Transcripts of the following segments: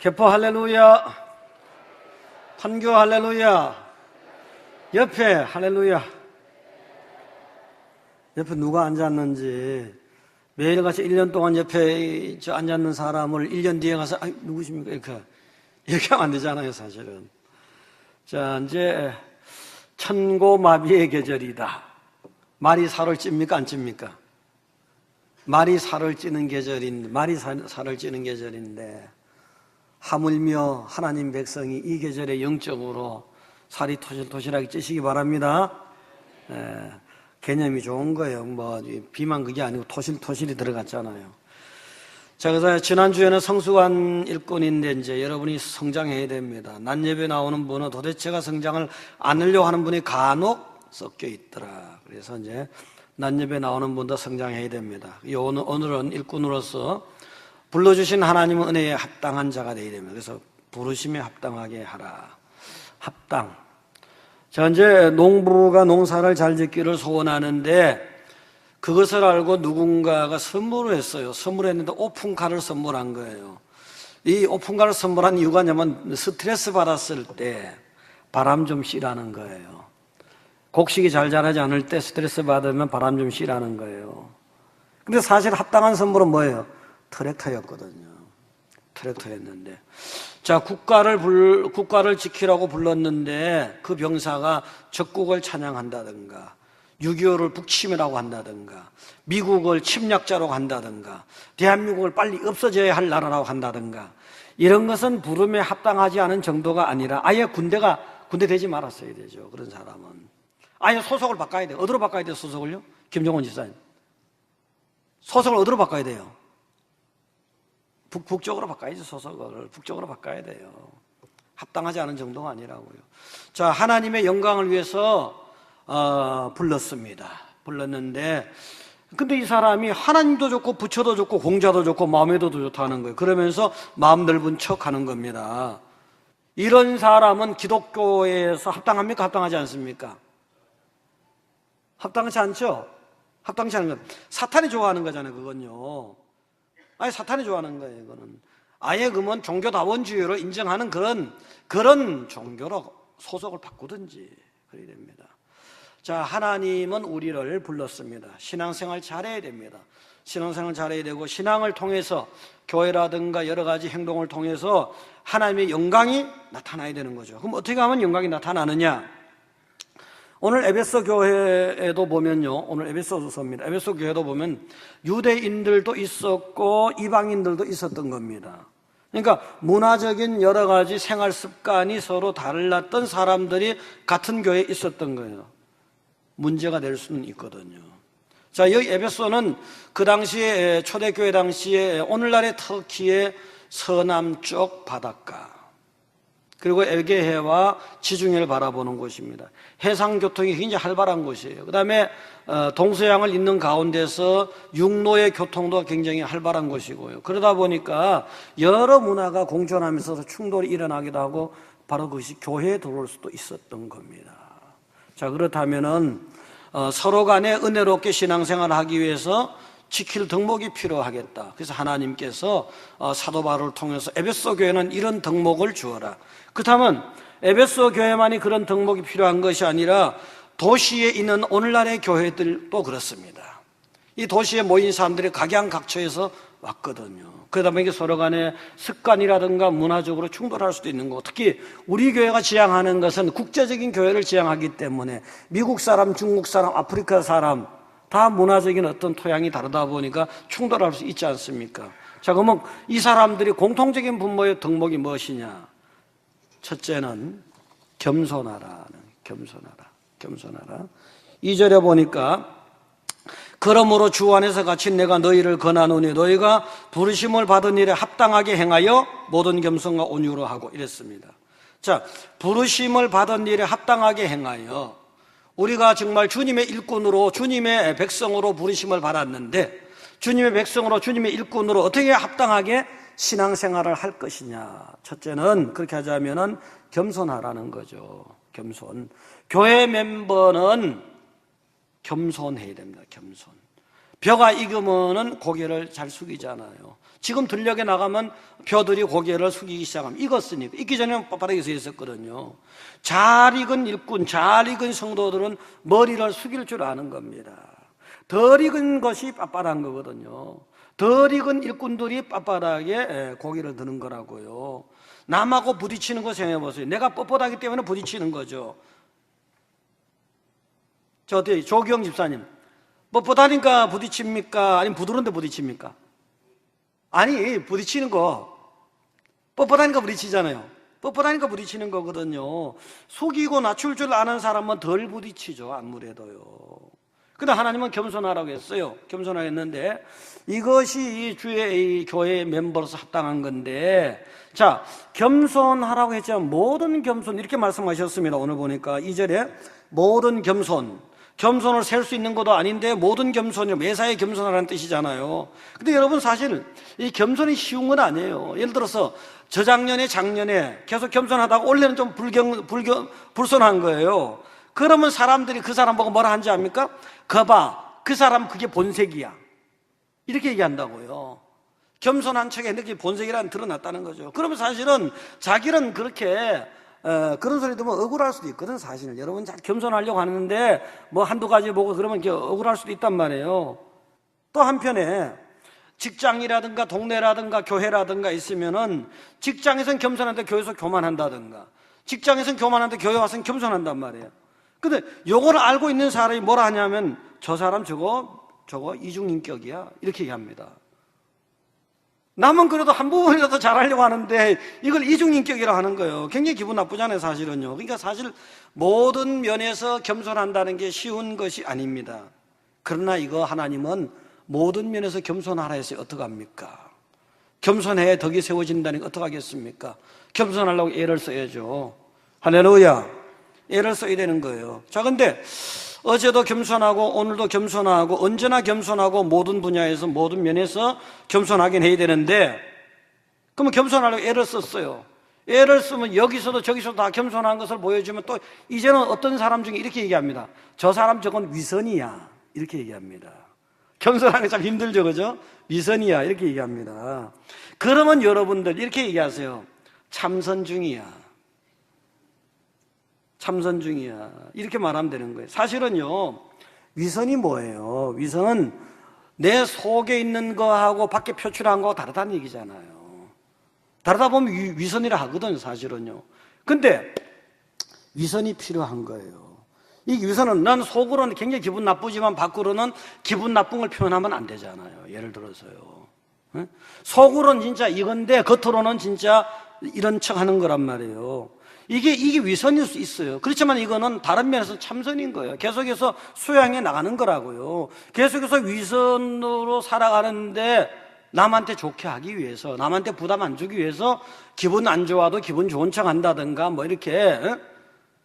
개포 할렐루야, 판교 할렐루야, 옆에 할렐루야. 옆에 누가 앉았는지 매일같이 1년 동안 옆에 앉았는 사람을 1년 뒤에 가서 누구십니까? 이렇게 하면 안 되잖아요, 사실은. 자, 이제 천고마비의 계절이다. 말이 살을 찝니까, 안 찝니까? 말이 살을 찌는 계절인데, 말이 살을 찌는 계절인데, 하물며 하나님 백성이 이 계절에 영적으로 살이 토실토실하게 찌시기 바랍니다. 개념이 좋은 거예요. 뭐 비만 그게 아니고 토실토실이 들어갔잖아요. 자, 그래서 지난주에는 성수관 일꾼인데 이제 여러분이 성장해야 됩니다. 낮 예배 나오는 분은 도대체가 성장을 않으려고 하는 분이 간혹 섞여 있더라. 그래서 이제 낮 예배 나오는 분도 성장해야 됩니다. 오늘은 일꾼으로서 불러주신 하나님의 은혜에 합당한 자가 되어야 됩니다. 그래서 부르심에 합당하게 하라. 합당. 자, 이제 농부가 농사를 잘 짓기를 소원하는데 그것을 알고 누군가가 선물을 했어요. 선물했는데 오픈카를 선물한 거예요. 이 오픈카를 선물한 이유가 뭐냐면 스트레스 받았을 때 바람 좀 쐬라는 거예요. 곡식이 잘 자라지 않을 때 스트레스 받으면 바람 좀 쐬라는 거예요. 근데 사실 합당한 선물은 뭐예요? 트랙터였거든요. 트랙터였는데. 자, 국가를 지키라고 불렀는데 그 병사가 적국을 찬양한다든가 6.25를 북침이라고 한다든가 미국을 침략자로 한다든가 대한민국을 빨리 없어져야 할 나라라고 한다든가 이런 것은 부름에 합당하지 않은 정도가 아니라 아예 군대 되지 말았어야 되죠. 그런 사람은 아예 소속을 바꿔야 돼요. 어디로 바꿔야 돼요? 소속을요? 김정은 지사님, 소속을 어디로 바꿔야 돼요? 북쪽으로 바꿔야죠. 소속을 북쪽으로 바꿔야 돼요. 합당하지 않은 정도가 아니라고요. 자, 하나님의 영광을 위해서 불렀습니다. 불렀는데 근데 이 사람이 하나님도 좋고 부처도 좋고 공자도 좋고 마음에도 좋다는 거예요. 그러면서 마음 넓은 척 하는 겁니다. 이런 사람은 기독교에서 합당합니까? 합당하지 않습니까? 합당하지 않죠? 합당치 않은 건 사탄이 좋아하는 거잖아요. 그건요. 아예 사탄이 좋아하는 거예요. 이거는 아예 그러면 종교다원주의로 인정하는 그런 종교로 소속을 바꾸든지 그래야 됩니다. 자, 하나님은 우리를 불렀습니다. 신앙생활 잘해야 됩니다. 신앙생활 잘해야 되고 신앙을 통해서 교회라든가 여러 가지 행동을 통해서 하나님의 영광이 나타나야 되는 거죠. 그럼 어떻게 하면 영광이 나타나느냐? 오늘 에베소 교회에도 보면요. 오늘 에베소서입니다. 에베소 교회도 보면 유대인들도 있었고 이방인들도 있었던 겁니다. 그러니까 문화적인 여러 가지 생활 습관이 서로 달랐던 사람들이 같은 교회에 있었던 거예요. 문제가 될 수는 있거든요. 자, 여기 에베소는 그 당시에 초대교회 당시에 오늘날의 터키의 서남쪽 바닷가 그리고 에게해와 지중해를 바라보는 곳입니다. 해상교통이 굉장히 활발한 곳이에요. 그 다음에 동서양을 잇는 가운데서 육로의 교통도 굉장히 활발한 곳이고요. 그러다 보니까 여러 문화가 공존하면서 충돌이 일어나기도 하고 바로 그것이 교회에 들어올 수도 있었던 겁니다. 자, 그렇다면은 서로 간에 은혜롭게 신앙생활을 하기 위해서 지킬 덕목이 필요하겠다. 그래서 하나님께서 사도 바울을 통해서 에베소 교회는 이런 덕목을 주어라. 그렇다면 에베소 교회만이 그런 덕목이 필요한 것이 아니라 도시에 있는 오늘날의 교회들도 그렇습니다. 이 도시에 모인 사람들이 각양각처에서 왔거든요. 그러다 보니까 서로 간에 습관이라든가 문화적으로 충돌할 수도 있는 거고, 특히 우리 교회가 지향하는 것은 국제적인 교회를 지향하기 때문에 미국 사람, 중국 사람, 아프리카 사람 다 문화적인 어떤 토양이 다르다 보니까 충돌할 수 있지 않습니까? 자, 그러면 이 사람들이 공통적인 분모의 덕목이 무엇이냐? 첫째는 겸손하라. 2절에 보니까 그러므로 주 안에서 갇힌 내가 너희를 권하노니 너희가 부르심을 받은 일에 합당하게 행하여 모든 겸손과 온유로 하고 이랬습니다. 자, 부르심을 받은 일에 합당하게 행하여 우리가 정말 주님의 일꾼으로 주님의 백성으로 부르심을 받았는데 주님의 백성으로 주님의 일꾼으로 어떻게 합당하게 신앙생활을 할 것이냐. 첫째는 그렇게 하자면은 겸손하라는 거죠. 겸손. 교회 멤버는 겸손해야 됩니다. 겸손. 벼가 익으면은 고개를 잘 숙이잖아요. 지금 들녘에 나가면 벼들이 고개를 숙이기 시작하면 익었으니까. 익기 전에는 빳빳하게 서 있었거든요. 잘 익은 일꾼, 잘 익은 성도들은 머리를 숙일 줄 아는 겁니다. 덜 익은 것이 빳빳한 거거든요. 덜 익은 일꾼들이 빳빳하게 고개를 드는 거라고요. 남하고 부딪히는 거 생각해보세요. 내가 뻣뻣하기 때문에 부딪히는 거죠. 저 어때요? 조기영 집사님, 뻣뻣하니까 부딪힙니까? 아니면 부드러운데 부딪힙니까? 아니, 부딪히는 거 뻣뻣하니까 부딪히잖아요. 뻣뻣하니까 부딪히는 거거든요. 속이고 낮출 줄 아는 사람은 덜 부딪히죠, 아무래도요. 근데 하나님은 겸손하라고 했어요. 겸손하게 했는데 이것이 이 주의 이 교회의 멤버로서 합당한 건데, 자, 겸손하라고 했지만 모든 겸손 이렇게 말씀하셨습니다. 오늘 보니까 2절에 모든 겸손, 겸손을 셀 수 있는 것도 아닌데 모든 겸손이 매사에 겸손하라는 뜻이잖아요. 근데 여러분 사실 이 겸손이 쉬운 건 아니에요. 예를 들어서 저작년에 작년에 계속 겸손하다가 올해는 좀 불손한 거예요. 그러면 사람들이 그 사람 보고 뭐라 하는지 압니까? 거봐, 그 사람 그게 본색이야, 이렇게 얘기한다고요. 겸손한 척에 그게 본색이라는 드러났다는 거죠. 그러면 사실은 자기는 그렇게 그런 소리 들으면 억울할 수도 있거든. 사실은 여러분 잘 겸손하려고 하는데 뭐 한두 가지 보고 그러면 억울할 수도 있단 말이에요. 또 한편에 직장이라든가 동네라든가 교회라든가 있으면은 직장에선 겸손한데 교회에서 교만한다든가, 직장에선 교만한데 교회 와서는 겸손한단 말이에요. 근데 요거를 알고 있는 사람이 뭐라 하냐면 저 사람 저거 이중인격이야, 이렇게 얘기합니다. 남은 그래도 한 부분이라도 잘하려고 하는데 이걸 이중인격이라고 하는 거예요. 굉장히 기분 나쁘잖아요, 사실은요. 그러니까 사실 모든 면에서 겸손한다는 게 쉬운 것이 아닙니다. 그러나 이거 하나님은 모든 면에서 겸손하라 했어요. 어떡합니까? 겸손해야 덕이 세워진다는 게 어떡하겠습니까? 겸손하려고 애를 써야죠. 할렐루야. 애를 써야 되는 거예요. 자, 근데 어제도 겸손하고 오늘도 겸손하고 언제나 겸손하고 모든 분야에서 모든 면에서 겸손하긴 해야 되는데, 그러면 겸손하려고 애를 썼어요. 애를 쓰면 여기서도 저기서도 다 겸손한 것을 보여주면 또 이제는 어떤 사람 중에 이렇게 얘기합니다. 저 사람 저건 위선이야, 이렇게 얘기합니다. 겸손하는 게 참 힘들죠, 그죠? 위선이야, 이렇게 얘기합니다. 그러면 여러분들 이렇게 얘기하세요. 참선 중이야, 참선 중이야, 이렇게 말하면 되는 거예요. 사실은요, 위선이 뭐예요? 위선은 내 속에 있는 거하고 밖에 표출한 거하고 다르다는 얘기잖아요. 다르다 보면 위선이라 하거든요, 사실은요. 근데 위선이 필요한 거예요. 이 위선은 난 속으로는 굉장히 기분 나쁘지만 밖으로는 기분 나쁜 걸 표현하면 안 되잖아요. 예를 들어서요, 속으로는 진짜 이건데 겉으로는 진짜 이런 척 하는 거란 말이에요. 이게 위선일 수 있어요. 그렇지만 이거는 다른 면에서 참선인 거예요. 계속해서 수양해 나가는 거라고요. 계속해서 위선으로 살아가는데 남한테 좋게 하기 위해서, 남한테 부담 안 주기 위해서 기분 안 좋아도 기분 좋은 척 한다든가 뭐 이렇게.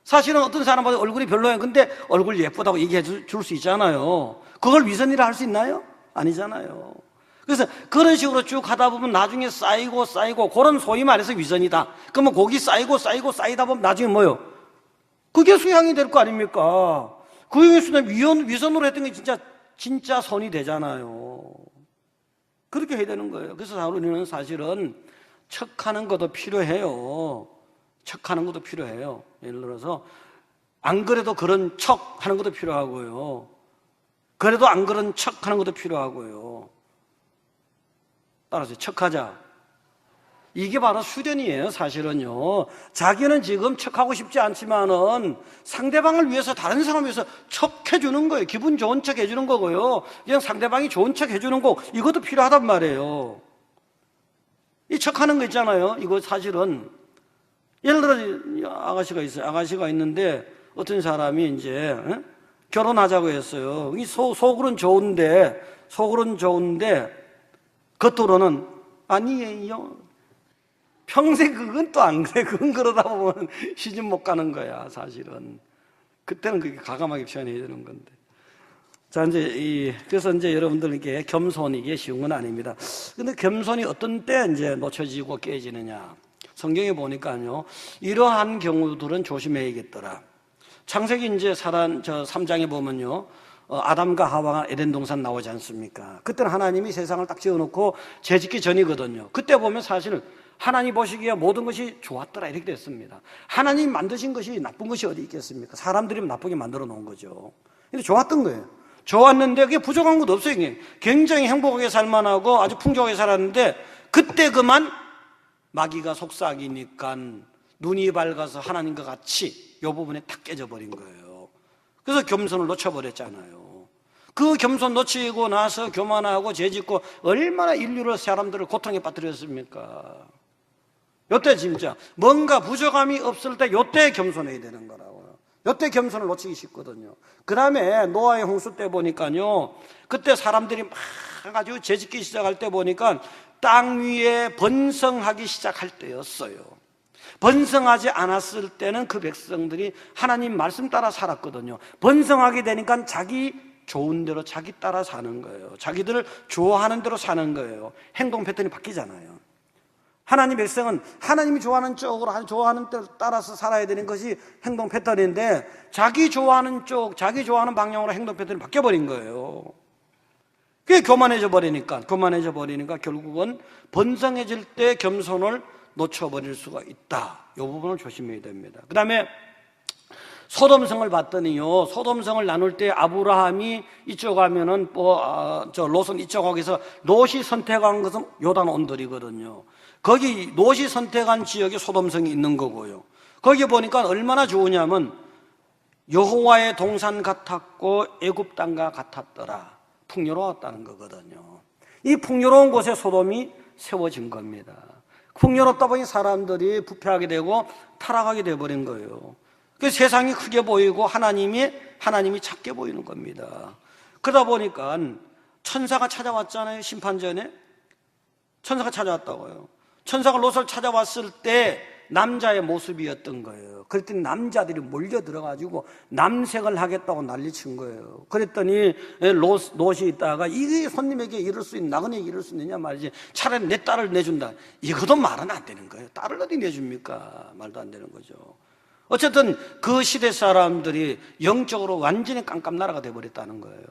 사실은 어떤 사람보다 얼굴이 별로예요. 근데 얼굴 예쁘다고 얘기해 줄 수 있잖아요. 그걸 위선이라 할 수 있나요? 아니잖아요. 그래서 그런 식으로 쭉 하다 보면 나중에 쌓이고 그런 소위 말해서 위선이다. 그러면 거기 쌓이다 보면 나중에 뭐요? 그게 수양이 될 거 아닙니까? 그 위선은 위선으로 했던 게 진짜 선이 되잖아요. 그렇게 해야 되는 거예요. 그래서 우리는 사실은 척하는 것도 필요해요. 척하는 것도 필요해요. 예를 들어서 안 그래도 그런 척 하는 것도 필요하고요. 그래도 안 그런 척 하는 것도 필요하고요. 따라서 척하자. 이게 바로 수련이에요, 사실은요. 자기는 지금 척하고 싶지 않지만은 상대방을 위해서, 다른 사람을 위해서 척해주는 거예요. 기분 좋은 척 해주는 거고요. 그냥 상대방이 좋은 척 해주는 거, 이것도 필요하단 말이에요. 이 척하는 거 있잖아요. 이거 사실은 예를 들어 아가씨가 있어요. 아가씨가 있는데 어떤 사람이 이제 결혼하자고 했어요. 속으로는 좋은데 겉으로는 아니에요. 평생 그건 또 안 그래. 그건 그러다 보면 시집 못 가는 거야, 사실은. 그때는 그게 과감하게 표현해야 되는 건데. 자, 그래서 이제 여러분들에게 겸손이 이게 쉬운 건 아닙니다. 근데 겸손이 어떤 때 이제 놓쳐지고 깨지느냐. 성경에 보니까요, 이러한 경우들은 조심해야겠더라. 창세기 이제 3장에 보면요, 아담과 하와가 에덴 동산 나오지 않습니까? 그때는 하나님이 세상을 딱 지어놓고 재짓기 전이거든요. 그때 보면 사실은 하나님 보시기에 모든 것이 좋았더라 이렇게 됐습니다. 하나님 만드신 것이 나쁜 것이 어디 있겠습니까? 사람들이 나쁘게 만들어 놓은 거죠. 근데 좋았던 거예요. 좋았는데 그게 부족한 것도 없어요. 굉장히 행복하게 살만하고 아주 풍족하게 살았는데 그때 그만 마귀가 속삭이니까 눈이 밝아서 하나님과 같이 이 부분에 탁 깨져버린 거예요. 그래서 겸손을 놓쳐버렸잖아요. 그 겸손 놓치고 나서 교만하고 죄짓고 얼마나 인류를 사람들을 고통에 빠뜨렸습니까? 요때 진짜 뭔가 부족함이 없을 때 요때 겸손해야 되는 거라고요. 요때 겸손을 놓치기 쉽거든요. 그 다음에 노아의 홍수 때 보니까요, 그때 사람들이 막 아주 죄짓기 시작할 때 보니까 땅 위에 번성하기 시작할 때였어요. 번성하지 않았을 때는 그 백성들이 하나님 말씀 따라 살았거든요. 번성하게 되니까 자기 좋은 대로 자기 따라 사는 거예요. 자기들을 좋아하는 대로 사는 거예요. 행동 패턴이 바뀌잖아요. 하나님 백성은 하나님이 좋아하는 쪽으로 좋아하는 대로 따라서 살아야 되는 것이 행동 패턴인데 자기 좋아하는 쪽, 자기 좋아하는 방향으로 행동 패턴이 바뀌어버린 거예요. 그게 교만해져 버리니까 결국은 번성해질 때 겸손을 놓쳐버릴 수가 있다. 이 부분을 조심해야 됩니다. 그 다음에 소돔성을 봤더니요, 소돔성을 나눌 때 아브라함이 이쪽 가면은 롯은 이쪽 가기서 롯이 선택한 것은 요단 언들이거든요. 거기 롯이 선택한 지역에 소돔성이 있는 거고요. 거기 보니까 얼마나 좋으냐면 여호와의 동산 같았고 애굽 땅과 같았더라. 풍요로웠다는 거거든요. 이 풍요로운 곳에 소돔이 세워진 겁니다. 풍요롭다 보니 사람들이 부패하게 되고 타락하게 되어버린 거예요. 그 세상이 크게 보이고 하나님이 작게 보이는 겁니다. 그러다 보니까 천사가 찾아왔잖아요. 심판 전에 천사가 찾아왔다고요. 천사가 롯을 찾아왔을 때 남자의 모습이었던 거예요. 그랬더니 남자들이 몰려 들어가지고 남색을 하겠다고 난리친 거예요. 그랬더니 롯이 있다가 이 손님에게 이럴 수 있는 나그네에게 이럴 수 있느냐 말이지. 차라리 내 딸을 내준다. 이것도 말은 안 되는 거예요. 딸을 어디 내줍니까? 말도 안 되는 거죠. 어쨌든 그 시대 사람들이 영적으로 완전히 깜깜 나라가 돼버렸다는 거예요.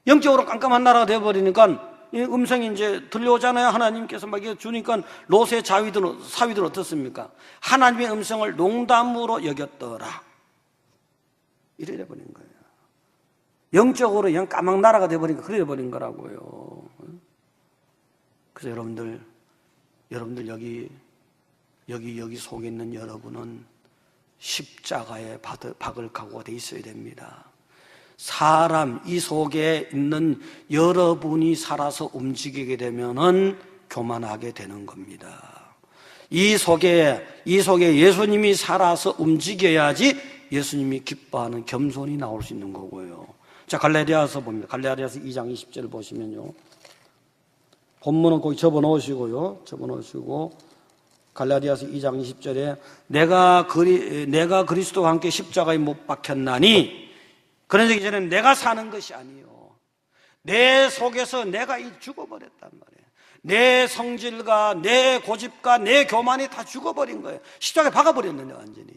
영적으로 깜깜한 나라가 돼버리니까 이 음성이 이제 들려오잖아요. 하나님께서 막 주니까 롯의 사위들은 어떻습니까? 하나님의 음성을 농담으로 여겼더라. 이래 돼버린 거예요. 영적으로 그냥 까막 나라가 돼버리니까 그래 돼버린 거라고요. 그래서 여러분들 여기 속에 있는 여러분은 십자가에 박을 각오가 돼 있어야 됩니다. 이 속에 있는 여러분이 살아서 움직이게 되면은 교만하게 되는 겁니다. 이 속에 예수님이 살아서 움직여야지 예수님이 기뻐하는 겸손이 나올 수 있는 거고요. 자, 갈라디아서 봅니다. 갈라디아서 2장 20절 보시면요. 본문은 거기 접어놓으시고 갈라디아서 2장 20절에 내가 그리스도와 함께 십자가에 못 박혔나니 그러기 전에 내가 사는 것이 아니요 내 속에서 내가 죽어버렸단 말이에요. 내 성질과 내 고집과 내 교만이 다 죽어버린 거예요. 십자가에 박아버렸는데 완전히.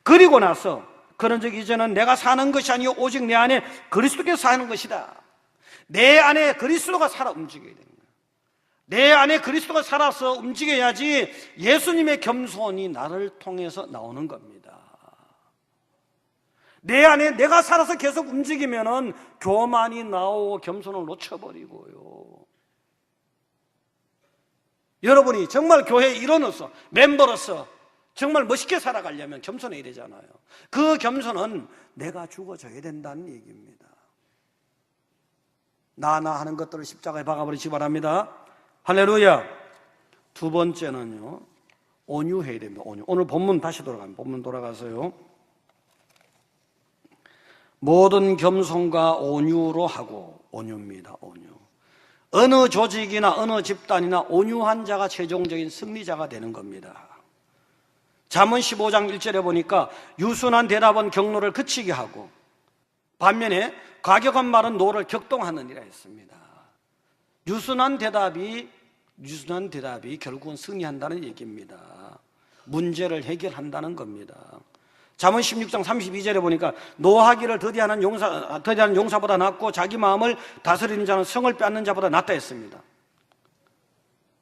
그리고 나서 그런 적 이제는 내가 사는 것이 아니요 오직 내 안에 그리스도께서 사는 것이다. 내 안에 그리스도가 살아 움직여야 됩니다. 내 안에 그리스도가 살아서 움직여야지 예수님의 겸손이 나를 통해서 나오는 겁니다. 내 안에 내가 살아서 계속 움직이면은 교만이 나오고 겸손을 놓쳐버리고요. 여러분이 정말 교회 일원으로서 멤버로서 정말 멋있게 살아가려면 겸손해야 되잖아요. 그 겸손은 내가 죽어져야 된다는 얘기입니다. 나 하는 것들을 십자가에 박아버리시기 바랍니다. 할렐루야. 두 번째는요, 온유해야 됩니다. 온유. 오늘 본문 다시 돌아갑니다. 본문 돌아가서요. 모든 겸손과 온유로 하고, 온유입니다. 온유. 어느 조직이나 어느 집단이나 온유한 자가 최종적인 승리자가 되는 겁니다. 잠언 15장 1절에 보니까 유순한 대답은 경로를 그치게 하고 반면에 과격한 말은 노를 격동하느니라 했습니다. 유순한 대답이 결국은 승리한다는 얘기입니다. 문제를 해결한다는 겁니다. 잠언 16장 32절에 보니까 노하기를 더디하는 용사보다 낫고 자기 마음을 다스리는 자는 성을 빼앗는 자보다 낫다 했습니다.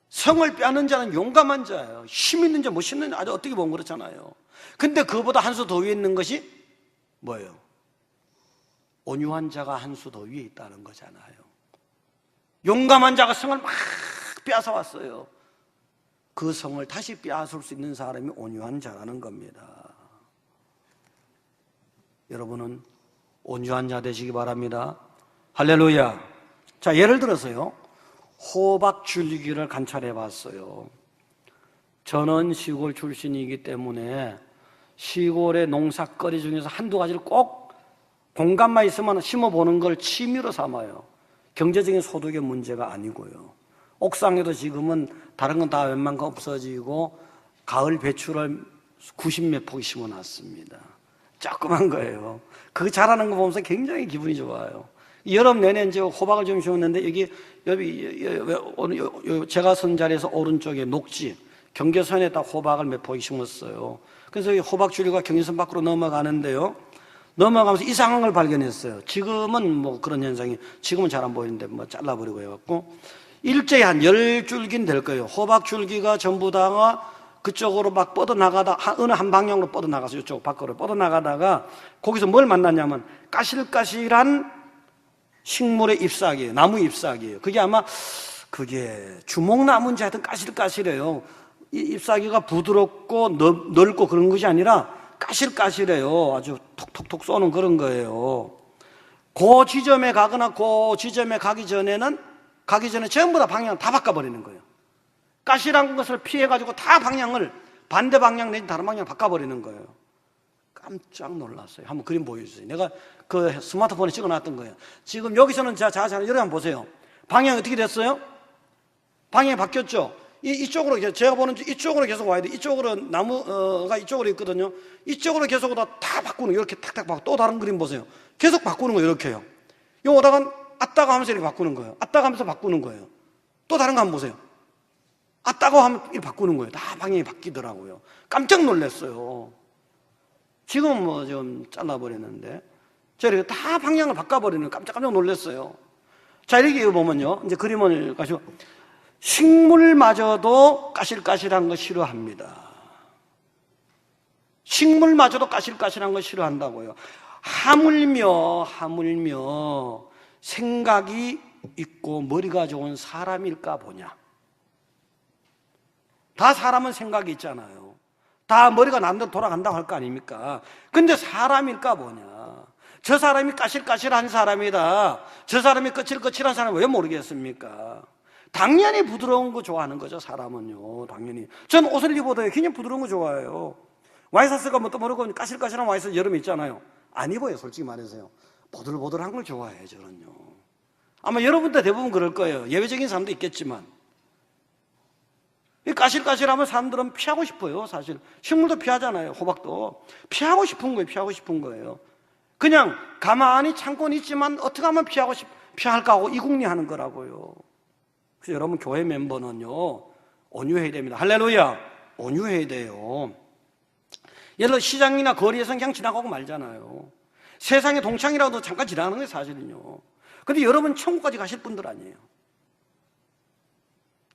성을 빼앗는 자는 용감한 자예요. 힘 있는 자, 멋있는 자, 아주 어떻게 보면 그렇잖아요. 근데 그보다 한 수 더 위에 있는 것이 뭐예요? 온유한 자가 한 수 더 위에 있다는 거잖아요. 용감한 자가 성을 막 빼앗아 왔어요. 그 성을 다시 빼앗을 수 있는 사람이 온유한 자라는 겁니다. 여러분은 온유한 자 되시기 바랍니다. 할렐루야. 자, 예를 들어서요, 호박 줄기를 관찰해 봤어요. 저는 시골 출신이기 때문에 시골의 농사거리 중에서 한두 가지를 꼭 공간만 있으면 심어보는 걸 취미로 삼아요. 경제적인 소득의 문제가 아니고요. 옥상에도 지금은 다른 건 다 웬만한 거 없어지고 가을 배추를 90몇 포기 심어놨습니다. 조그만 거예요. 그거 자라는 거 보면서 굉장히 기분이 좋아요. 여름 내내 이제 호박을 좀 심었는데 여기 제가 선 자리에서 오른쪽에 녹지 경계선에다 호박을 몇 포기 심었어요. 그래서 이 호박 줄기가 경계선 밖으로 넘어가는데요. 넘어가면서 이상한 걸 발견했어요. 지금은 뭐 그런 현상이 지금은 잘 안 보이는데 뭐 잘라버리고 해갖고 일제히 한 10줄기는 될 거예요. 호박 줄기가 전부 다가 그쪽으로 막 뻗어나가다 어느 한 방향으로 뻗어나가서 이쪽 밖으로 뻗어나가다가 거기서 뭘 만났냐면 까실까실한 식물의 잎사귀예요. 나무 잎사귀예요. 그게 아마 그게 주목나무인지 하여튼 까실까실해요. 이 잎사귀가 부드럽고 넓고 그런 것이 아니라 까실까실해요. 아주 톡톡톡 쏘는 그런 거예요. 그 지점에 가거나 그 지점에 가기 전에 전부 다 방향을 다 바꿔버리는 거예요. 까실한 것을 피해가지고 다 방향을 반대 방향 내지 다른 방향 바꿔버리는 거예요. 깜짝 놀랐어요. 한번 그림 보여주세요. 내가 그 스마트폰에 찍어놨던 거예요. 지금 여기서는 여러분 한번 보세요. 방향이 어떻게 됐어요? 방향이 바뀌었죠? 이쪽으로, 제가 보는 이쪽으로 계속 와야 돼. 이쪽으로 나무가 이쪽으로 있거든요. 이쪽으로 계속 오다 다 바꾸는 거예요. 이렇게 탁탁 바꾸고 또 다른 그림 보세요. 계속 바꾸는 거예요. 이렇게요. 요 오다가 아따가 하면서 이렇게 바꾸는 거예요. 아따가 하면서 바꾸는 거예요. 또 다른 거 한번 보세요. 아따고 하면 이렇게 바꾸는 거예요. 다 방향이 바뀌더라고요. 깜짝 놀랐어요. 지금은 뭐 좀 잘라버렸는데 저렇게 다 방향을 바꿔버리는 깜짝 놀랐어요. 자, 이렇게 보면요. 이제 그림을 가지고 식물마저도 까실까실한 거 싫어합니다. 식물마저도 까실까실한 거 싫어한다고요. 하물며 생각이 있고 머리가 좋은 사람일까 보냐. 다 사람은 생각이 있잖아요. 다 머리가 남대로 돌아간다고 할 거 아닙니까? 근데 사람일까 보냐. 저 사람이 까실까실한 사람이다. 저 사람이 거칠거칠한 사람이 왜 모르겠습니까? 당연히 부드러운 거 좋아하는 거죠, 사람은요. 당연히. 전 옷을 입어도 굉장히 부드러운 거 좋아해요. 와이셔츠가 뭐 또 모르고 까실까실한 와이셔츠 여름에 있잖아요. 안 입어요, 솔직히 말해서요. 보들보들한 걸 좋아해요, 저는요. 아마 여러분도 대부분 그럴 거예요. 예외적인 사람도 있겠지만. 이 까실까실하면 사람들은 피하고 싶어요, 사실. 식물도 피하잖아요, 호박도. 피하고 싶은 거예요. 그냥 가만히 참고는 있지만 어떻게 하면 피할까 하고 이궁리하는 거라고요. 그래서 여러분 교회 멤버는요, 온유해야 됩니다. 할렐루야! 온유해야 돼요. 예를 들어 시장이나 거리에서 그냥 지나가고 말잖아요. 세상의 동창이라도 잠깐 지나가는 거예요, 사실은요. 근데 여러분 천국까지 가실 분들 아니에요.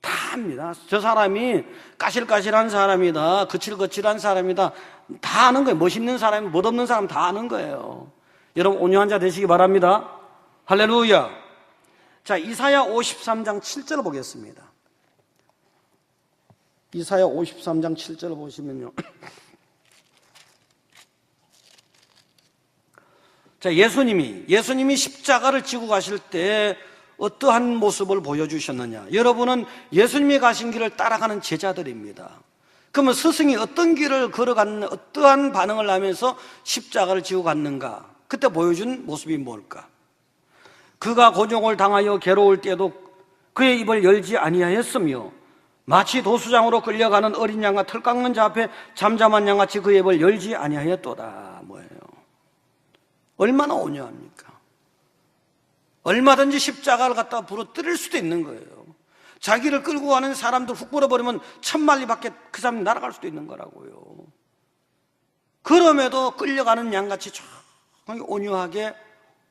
다 압니다. 저 사람이 까실까실한 사람이다, 거칠거칠한 사람이다, 다 아는 거예요. 멋있는 사람이, 멋없는 사람 다 아는 거예요. 여러분 온유한 자 되시기 바랍니다. 할렐루야. 자, 이사야 53장 7절 보겠습니다. 이사야 53장 7절 보시면요. 자, 예수님이 십자가를 지고 가실 때 어떠한 모습을 보여주셨느냐. 여러분은 예수님이 가신 길을 따라가는 제자들입니다. 그러면 스승이 어떤 길을 걸어갔는, 어떠한 반응을 하면서 십자가를 지고 갔는가? 그때 보여준 모습이 뭘까? 그가 고종을 당하여 괴로울 때도 그의 입을 열지 아니하였으며 마치 도수장으로 끌려가는 어린 양과 털 깎는 자 앞에 잠잠한 양같이 그의 입을 열지 아니하였도다. 뭐예요? 얼마나 온유합니까? 얼마든지 십자가를 갖다가 부러뜨릴 수도 있는 거예요. 자기를 끌고 가는 사람들 훅 불어버리면 1000마리 밖에 그 사람이 날아갈 수도 있는 거라고요. 그럼에도 끌려가는 양같이 조용히 온유하게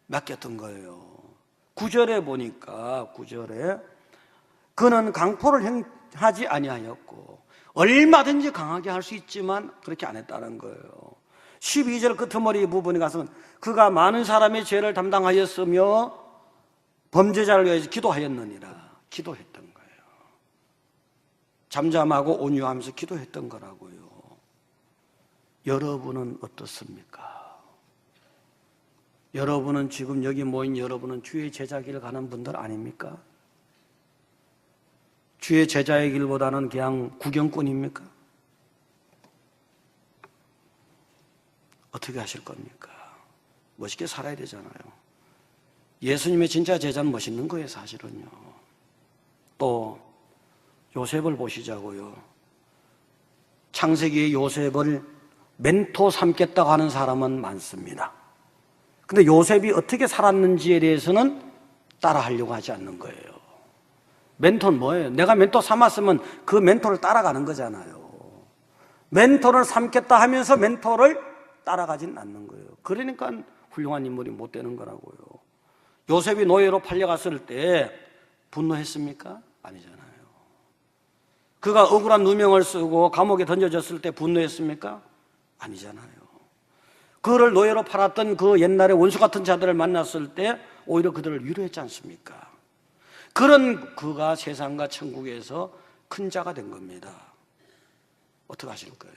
맡겼던 거예요. 9절에 보니까 9절에 그는 강포를 행하지 아니하였고 얼마든지 강하게 할 수 있지만 그렇게 안 했다는 거예요. 12절 끄트머리 부분에 가서는 그가 많은 사람의 죄를 담당하였으며 범죄자를 위해서 기도하였느니라. 기도했던 거예요. 잠잠하고 온유하면서 기도했던 거라고요. 여러분은 어떻습니까? 여러분은 지금 여기 모인 여러분은 주의 제자 길 가는 분들 아닙니까? 주의 제자의 길보다는 그냥 구경꾼입니까? 어떻게 하실 겁니까? 멋있게 살아야 되잖아요. 예수님의 진짜 제자는 멋있는 거예요, 사실은요. 또 요셉을 보시자고요. 창세기의 요셉을 멘토 삼겠다고 하는 사람은 많습니다. 근데 요셉이 어떻게 살았는지에 대해서는 따라하려고 하지 않는 거예요. 멘토는 뭐예요? 내가 멘토 삼았으면 그 멘토를 따라가는 거잖아요. 멘토를 삼겠다 하면서 멘토를 따라가진 않는 거예요. 그러니까 훌륭한 인물이 못 되는 거라고요. 요셉이 노예로 팔려갔을 때 분노했습니까? 아니잖아요. 그가 억울한 누명을 쓰고 감옥에 던져졌을 때 분노했습니까? 아니잖아요. 그를 노예로 팔았던 그 옛날에 원수 같은 자들을 만났을 때 오히려 그들을 위로했지 않습니까? 그런 그가 세상과 천국에서 큰 자가 된 겁니다. 어떻게 하실 거예요?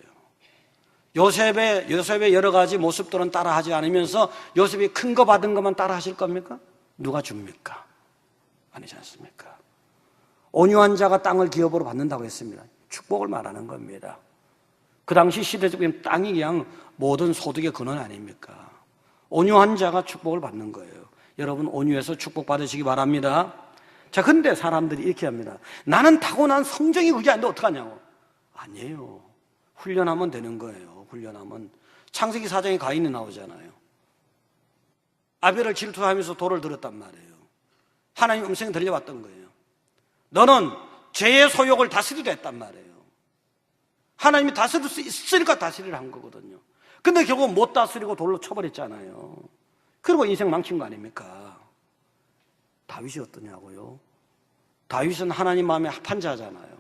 요셉의 여러 가지 모습들은 따라하지 않으면서 요셉이 큰 거 받은 것만 따라하실 겁니까? 누가 줍니까? 아니지 않습니까? 온유한 자가 땅을 기업으로 받는다고 했습니다. 축복을 말하는 겁니다. 그 당시 시대적인 땅이 그냥 모든 소득의 근원 아닙니까? 온유한 자가 축복을 받는 거예요. 여러분 온유해서 축복 받으시기 바랍니다. 자, 근데 사람들이 이렇게 합니다. 나는 타고난 성정이 그게 아닌데 어떡하냐고. 아니에요. 훈련하면 되는 거예요. 훈련하면. 창세기 4장에 가인이 나오잖아요. 아벨을 질투하면서 돌을 들었단 말이에요. 하나님 음성이 들려왔던 거예요. 너는 죄의 소욕을 다스리려 했단 말이에요. 하나님이 다스릴 수 있으니까 다스리려 한 거거든요. 근데 결국 못 다스리고 돌로 쳐버렸잖아요. 그리고 인생 망친 거 아닙니까? 다윗이 어떠냐고요? 다윗은 하나님 마음에 합한 자잖아요.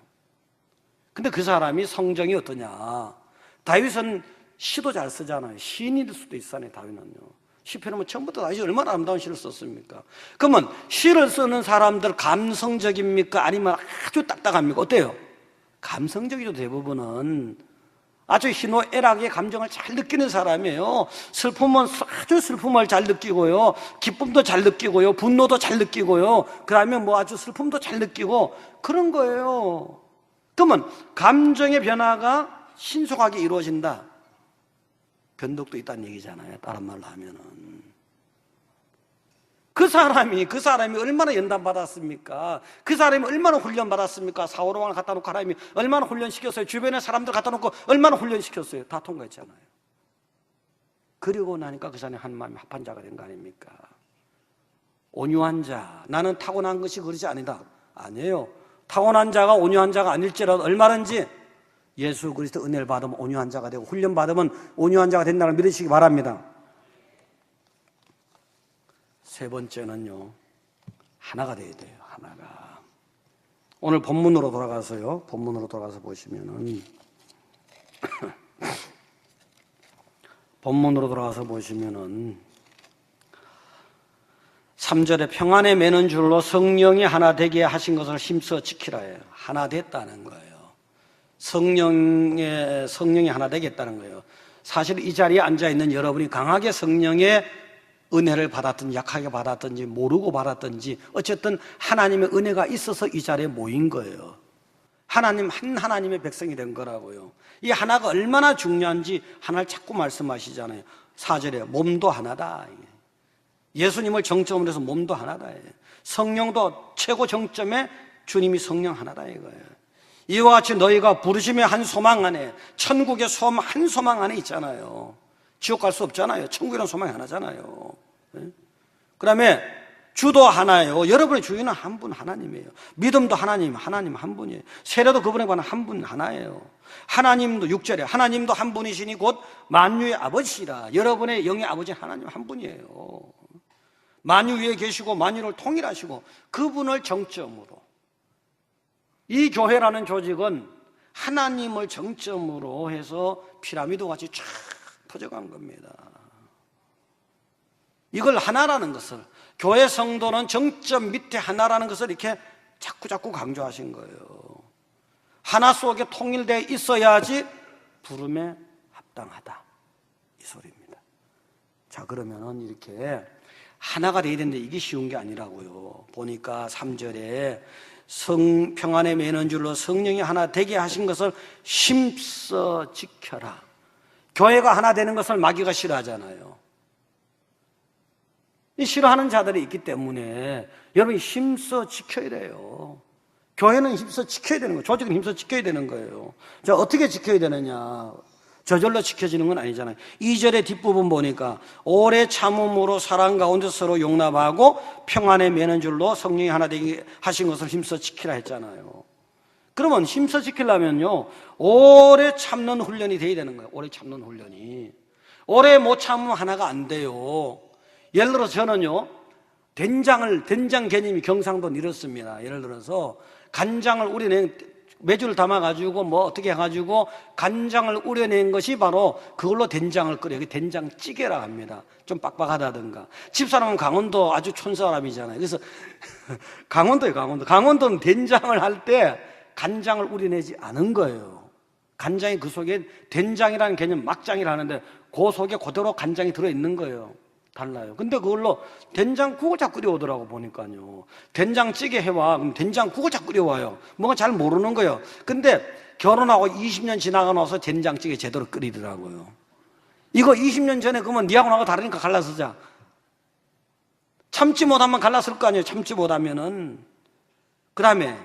근데 그 사람이 성정이 어떠냐? 다윗은 시도 잘 쓰잖아요. 시인일 수도 있잖아요, 다윗은요. 시편은 처음부터 다윗이 얼마나 아름다운 시를 썼습니까? 그러면 시를 쓰는 사람들 감성적입니까? 아니면 아주 딱딱합니까? 어때요? 감성적이죠. 대부분은 아주 희노애락의 감정을 잘 느끼는 사람이에요. 슬픔은 아주 슬픔을 잘 느끼고요, 기쁨도 잘 느끼고요, 분노도 잘 느끼고요, 그 다음에 뭐 아주 슬픔도 잘 느끼고 그런 거예요. 그러면 감정의 변화가 신속하게 이루어진다. 변덕도 있다는 얘기잖아요. 다른 말로 하면은 그 사람이 얼마나 연단받았습니까? 그 사람이 얼마나 훈련받았습니까? 사오로왕을 갖다 놓고 하나님이 얼마나 훈련시켰어요? 주변에 사람들 갖다 놓고 얼마나 훈련시켰어요? 다 통과했잖아요. 그리고 나니까 그 사람이 한 마음에 합한 자가 된 거 아닙니까? 온유한 자, 나는 타고난 것이 그러지 아니다. 아니에요. 타고난 자가 온유한 자가 아닐지라도 얼마든지 예수 그리스도 은혜를 받으면 온유한 자가 되고 훈련받으면 온유한 자가 된다는 걸 믿으시기 바랍니다. 세 번째는요, 하나가 돼야 돼요. 하나가. 오늘 본문으로 돌아가서요, 본문으로 돌아가서 보시면은 본문으로 돌아가서 보시면은 3절에 평안에 매는 줄로 성령이 하나 되게 하신 것을 힘써 지키라예요. 하나 됐다는 거예요. 성령이 하나 되겠다는 거예요. 사실 이 자리에 앉아 있는 여러분이 강하게 성령의 은혜를 받았든지 약하게 받았든지 모르고 받았든지 어쨌든 하나님의 은혜가 있어서 이 자리에 모인 거예요. 하나님의 백성이 된 거라고요. 이 하나가 얼마나 중요한지 하나를 자꾸 말씀하시잖아요. 4절에 몸도 하나다. 예수님을 정점으로 해서 몸도 하나다. 성령도 최고 정점에 주님이 성령 하나다 이거예요. 이와 같이 너희가 부르심의 한 소망 안에, 천국의 소망 한 소망 안에 있잖아요. 지옥 갈 수 없잖아요. 천국이라는 소망이 하나잖아요. 그 다음에 주도 하나예요. 여러분의 주인은 한 분 하나님이에요. 믿음도 하나님 한 분이에요. 세례도 그분에 관한 한 분 하나예요. 하나님도 6절에 하나님도 한 분이시니 곧 만유의 아버지시라. 여러분의 영의 아버지 하나님 한 분이에요. 만유 위에 계시고 만유를 통일하시고 그분을 정점으로, 이 교회라는 조직은 하나님을 정점으로 해서 피라미드 같이 쫙 퍼져간 겁니다. 이걸 하나라는 것을, 교회 성도는 정점 밑에 하나라는 것을 이렇게 자꾸 강조하신 거예요. 하나 속에 통일되어 있어야지 부름에 합당하다, 이 소리입니다. 자, 그러면은 이렇게 하나가 되어야 되는데 이게 쉬운 게 아니라고요. 보니까 3절에 평안에 매는 줄로 성령이 하나 되게 하신 것을 힘써 지켜라. 교회가 하나 되는 것을 마귀가 싫어하잖아요. 이 싫어하는 자들이 있기 때문에 여러분이 힘써 지켜야 돼요. 교회는 힘써 지켜야 되는 거예요. 조직은 힘써 지켜야 되는 거예요. 자, 어떻게 지켜야 되느냐? 저절로 지켜지는 건 아니잖아요. 2절의 뒷부분 보니까 오래 참음으로 사랑 가운데 서로 용납하고 평안에 매는 줄로 성령이 하나 되게 하신 것을 힘써 지키라 했잖아요. 그러면 힘써 지키려면요, 오래 참는 훈련이 돼야 되는 거예요. 오래 참는 훈련이. 오래 못 참으면 하나가 안 돼요. 예를 들어서 저는요, 된장 개념이 경상도는 이렇습니다. 예를 들어서 간장을 우려낸 메주를 담아가지고 뭐 어떻게 해가지고 간장을 우려낸 것이 바로 그걸로 된장을 끓여요. 된장찌개라 합니다. 좀 빡빡하다든가. 집사람은 강원도 아주 촌사람이잖아요. 그래서 강원도예요, 강원도. 강원도는 된장을 할 때 간장을 우려내지 않은 거예요. 간장이 그 속에 된장이라는 개념 막장이라 하는데 그 속에 그대로 간장이 들어있는 거예요. 달라요. 근데 그걸로 된장국을 자꾸 끓여오더라고 보니까요. 된장찌개 해와. 그럼 된장국을 자꾸 끓여와요. 뭔가 잘 모르는 거예요. 근데 결혼하고 20년 지나고 나서 된장찌개 제대로 끓이더라고요. 이거 20년 전에 그러면 니하고 나하고 다르니까 갈라서자. 참지 못하면 갈랐을 거 아니에요. 참지 못하면은. 그 다음에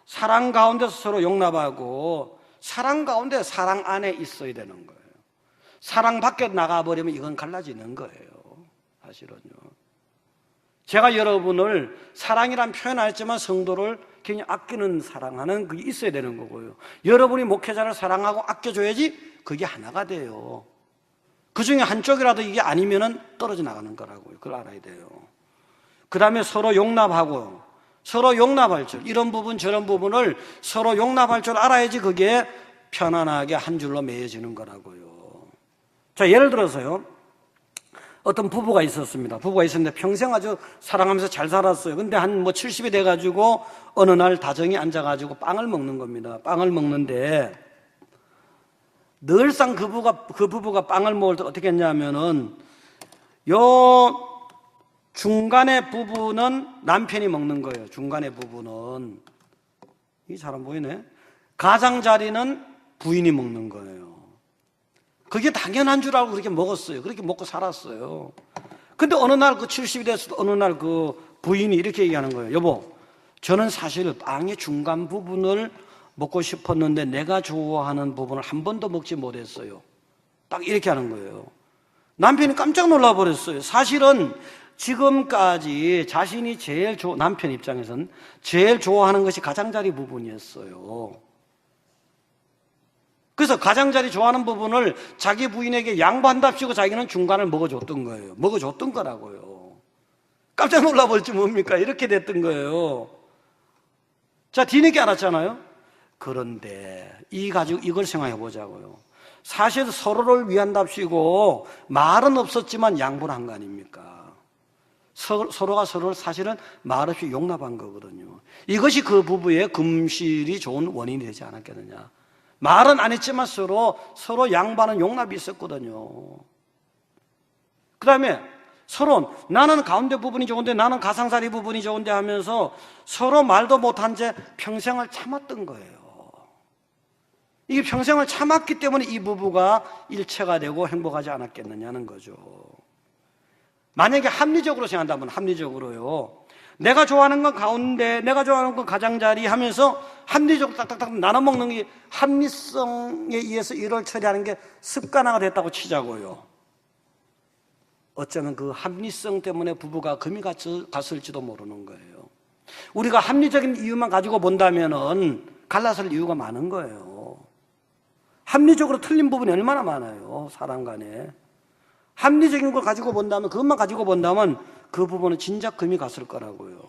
사랑 가운데서 서로 용납하고, 사랑 가운데 사랑 안에 있어야 되는 거예요. 사랑 밖에 나가버리면 이건 갈라지는 거예요. 사실은요. 제가 여러분을 사랑이란 표현 안 했지만 성도를 굉장히 아끼는, 사랑하는 그게 있어야 되는 거고요. 여러분이 목회자를 사랑하고 아껴줘야지 그게 하나가 돼요. 그 중에 한쪽이라도 이게 아니면은 떨어져 나가는 거라고요. 그걸 알아야 돼요. 그 다음에 서로 용납하고, 서로 용납할 줄, 이런 부분 저런 부분을 서로 용납할 줄 알아야지 그게 편안하게 한 줄로 맺어지는 거라고요. 자, 예를 들어서요, 어떤 부부가 있었습니다. 부부가 있었는데 평생 아주 사랑하면서 잘 살았어요. 근데 한 70이 돼가지고 어느 날 다정히 앉아가지고 빵을 먹는 겁니다. 빵을 먹는데 늘상 그 부부가 빵을 먹을 때 어떻게 했냐면은 요 중간의 부분은 남편이 먹는 거예요. 중간의 부분은. 이게 잘 안 보이네. 가장자리는 부인이 먹는 거예요. 그게 당연한 줄 알고 그렇게 먹었어요. 그렇게 먹고 살았어요. 근데 어느 날 70이 됐을 때 어느 날 그 부인이 이렇게 얘기하는 거예요. 여보, 저는 사실 빵의 중간 부분을 먹고 싶었는데 내가 좋아하는 부분을 한 번도 먹지 못했어요. 딱 이렇게 하는 거예요. 남편이 깜짝 놀라버렸어요. 사실은 지금까지 자신이 남편 입장에서는 제일 좋아하는 것이 가장자리 부분이었어요. 그래서 가장자리 좋아하는 부분을 자기 부인에게 양보한답시고 자기는 중간을 먹어줬던 거예요. 먹어줬던 거라고요. 깜짝 놀라버렸지 뭡니까? 이렇게 됐던 거예요. 자, 뒤늦게 알았잖아요. 그런데 이걸 생각해 보자고요. 사실 서로를 위한답시고 말은 없었지만 양보를 한 거 아닙니까? 서로가 서로를 사실은 말없이 용납한 거거든요. 이것이 그 부부의 금실이 좋은 원인이 되지 않았겠느냐. 말은 안 했지만 서로 양보하는 용납이 있었거든요. 그 다음에 서로 나는 가운데 부분이 좋은데 나는 가장자리 부분이 좋은데 하면서 서로 말도 못한 채 평생을 참았던 거예요. 이게 평생을 참았기 때문에 이 부부가 일체가 되고 행복하지 않았겠느냐는 거죠. 만약에 합리적으로 생각한다면, 합리적으로요, 내가 좋아하는 건 가운데, 내가 좋아하는 건 가장자리 하면서 합리적으로 딱딱딱 나눠 먹는 게 합리성에 의해서 일을 처리하는 게 습관화가 됐다고 치자고요. 어쩌면 그 합리성 때문에 부부가 금이 갔을지도 모르는 거예요. 우리가 합리적인 이유만 가지고 본다면은 갈라설 이유가 많은 거예요. 합리적으로 틀린 부분이 얼마나 많아요, 사람 간에. 합리적인 걸 가지고 본다면, 그것만 가지고 본다면 그 부분은 진작 금이 갔을 거라고요.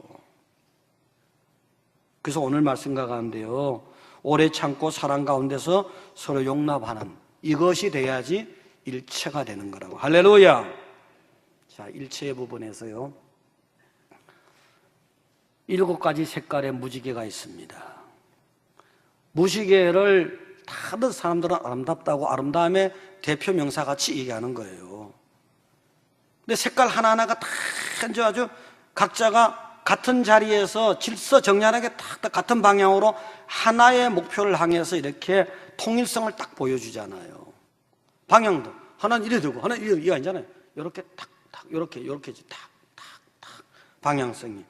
그래서 오늘 말씀과 가운데요, 오래 참고 사랑 가운데서 서로 용납하는 이것이 돼야지 일체가 되는 거라고. 할렐루야. 자, 일체의 부분에서요, 7가지 색깔의 무지개가 있습니다. 무지개를 다들 사람들은 아름답다고 아름다움의 대표 명사같이 얘기하는 거예요. 근데 색깔 하나하나가 다 아주 각자가 같은 자리에서 질서정연하게 딱 같은 방향으로 하나의 목표를 향해서 이렇게 통일성을 딱 보여주잖아요. 방향도 하나는 이래 되고 하나는 이래, 이거 아니잖아요. 이렇게 탁탁 이렇게 탁탁탁 방향성이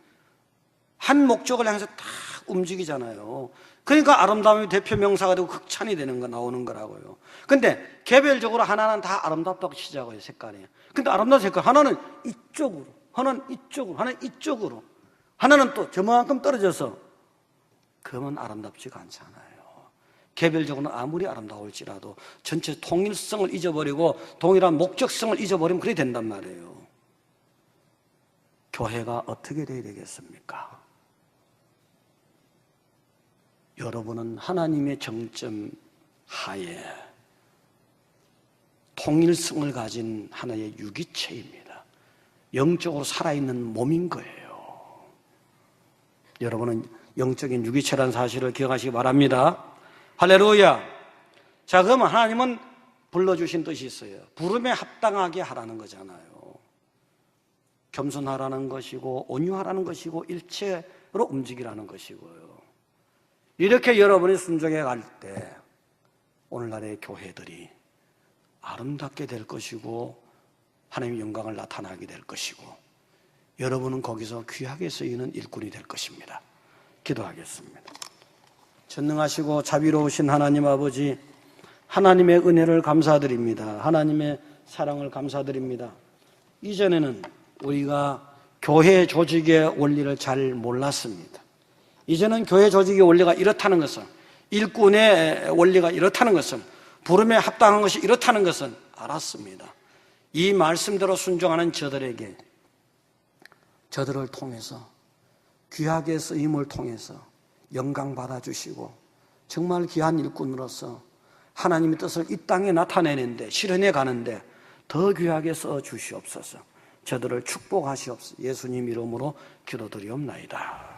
한 목적을 향해서 딱 움직이잖아요. 그러니까 아름다움이 대표 명사가 되고 극찬이 되는 거 나오는 거라고요. 근데 개별적으로 하나는 다 아름답다고 치자고요, 색깔이. 근데 아름다운 색깔 하나는 이쪽으로, 하나는 이쪽으로, 하나는 이쪽으로, 하나는 또 저만큼 떨어져서, 그러면 아름답지가 않잖아요. 개별적으로는 아무리 아름다울지라도 전체 통일성을 잊어버리고 동일한 목적성을 잊어버리면 그래 된단 말이에요. 교회가 어떻게 돼야 되겠습니까? 여러분은 하나님의 정점 하에 통일성을 가진 하나의 유기체입니다. 영적으로 살아있는 몸인 거예요. 여러분은 영적인 유기체라는 사실을 기억하시기 바랍니다. 할렐루야. 자, 그러면 하나님은 불러주신 뜻이 있어요. 부름에 합당하게 하라는 거잖아요. 겸손하라는 것이고 온유하라는 것이고 일체로 움직이라는 것이고요. 이렇게 여러분이 순종해 갈 때 오늘날의 교회들이 아름답게 될 것이고 하나님의 영광을 나타나게 될 것이고 여러분은 거기서 귀하게 쓰이는 일꾼이 될 것입니다. 기도하겠습니다. 전능하시고 자비로우신 하나님 아버지, 하나님의 은혜를 감사드립니다. 하나님의 사랑을 감사드립니다. 이전에는 우리가 교회 조직의 원리를 잘 몰랐습니다. 이제는 교회 조직의 원리가 이렇다는 것은, 일꾼의 원리가 이렇다는 것은, 부름에 합당한 것이 이렇다는 것은 알았습니다. 이 말씀대로 순종하는 저들에게, 저들을 통해서 귀하게 쓰임을 통해서 영광 받아주시고 정말 귀한 일꾼으로서 하나님의 뜻을 이 땅에 나타내는데, 실현해 가는데 더 귀하게 써주시옵소서. 저들을 축복하시옵소서. 예수님 이름으로 기도드리옵나이다.